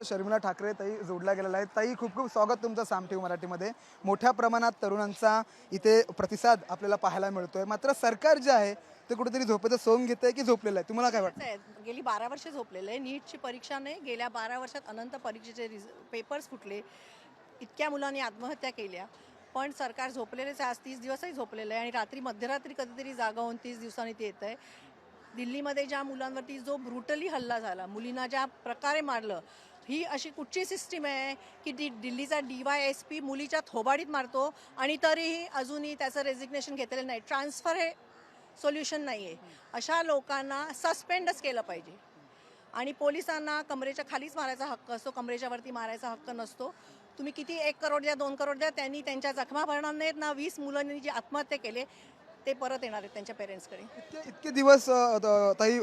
शर्मिला ठाकरे ताई जोडल्या गेलेल्या आहेत. ताई, खूप खूप स्वागत तुमचं साम टीव्ही मराठीमध्ये. मोठ्या प्रमाणात तरुणांचा इथे प्रतिसाद आपल्याला पाहायला मिळतोय. मात्र सरकार जे आहे ते कुठेतरी झोपेचं सोंग घेतंय की झोपलेलं आहे, तुम्हाला काय वाटतं? गेली 12 वर्ष झोपलेलं आहे. नीटची परीक्षा नाही, गेल्या 12 वर्षात अनंत परीक्षेचे पेपर्स फुटले, इतक्या मुलांनी आत्महत्या केल्या. पण सरकार झोपलेलेच आहे. आज 30 दिवसही झोपलेलं आहे आणि रात्री मध्यरात्री कधीतरी जागा होऊन 30 दिवसांनी ते येत आहे. दिल्लीमध्ये ज्या मुलांवरती जो ब्रुटली हल्ला झाला, मुलींना ज्या प्रकारे मारलं, ही अशी कुठची सिस्टीम आहे की दिल्लीचा DYSP मुलीच्या थोबाडीत मारतो आणि तरीही अजूनही त्याचं रेजिग्नेशन घेतलेलं नाही. ट्रान्सफर हे सोल्युशन नाही आहे. अशा लोकांना सस्पेंडच केलं पाहिजे. आणि पोलिसांना कमरेच्या खालीच मारायचा हक्क असतो, कमरेच्या वरती मारायचा हक्क नसतो. तुम्ही किती 1 करोड द्या, 2 करोड द्या, त्यांनी त्यांच्या जखमा भरणार नाहीत ना. 20 मुलांनी जे आत्महत्या केले ते परत येणार आहेत त्यांच्या पेरेंट्सकडे. इतके इतके दिवस ताई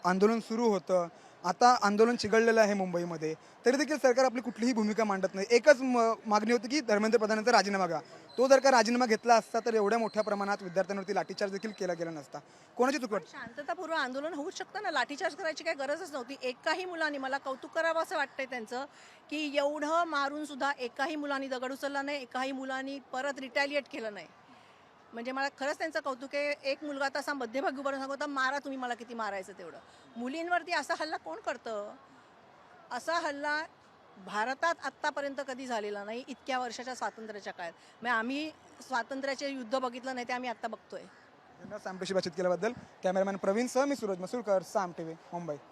आंदोलन सुरू होतं. आता आंदोलन चिघळलेलं आहे मुंबईमध्ये. तरी देखील सरकार आपली कुठलीही भूमिका मांडत नाही. एकच मागणी होती की धर्मेंद्र प्रधानांचा राजीनामा घ्या. तो जर का राजीनामा घेतला असता तर एवढ्या मोठ्या प्रमाणात विद्यार्थ्यांवरती लाठीचार्ज देखील केला गेला नसता. कोणाची चूक वाटते? शांततापूर्व आंदोलन होऊच शकतं ना. लाठीचार्ज करायची काही गरजच नव्हती. एकाही मुलांनी, मला कौतुक करावं असं वाटतंय त्यांचं, की एवढं मारून सुद्धा एकाही मुलांनी दगड उचलला नाही, एकाही मुलांनी परत रिटॅलिएट केलं नाही. म्हणजे मला खरंच त्यांचं कौतुक आहे. एक मुलगा तसा मध्यभागी उभारून सांगत होता, मारा तुम्ही, मला किती मारायचं तेवढं. मुलींवरती असा हल्ला कोण करतं? असा हल्ला भारतात आत्तापर्यंत कधी झालेला नाही, इतक्या वर्षाच्या स्वातंत्र्याच्या काळात. म्हणजे आम्ही स्वातंत्र्याचे युद्ध बघितलं नाही, ते आम्ही आत्ता बघतोय. धन्यवाद साम टीव्हीशी बातचीत केल्याबद्दल. कॅमेरामॅन प्रवीणसह मी सूरज मसूरकर, साम टीव्ही, मुंबई.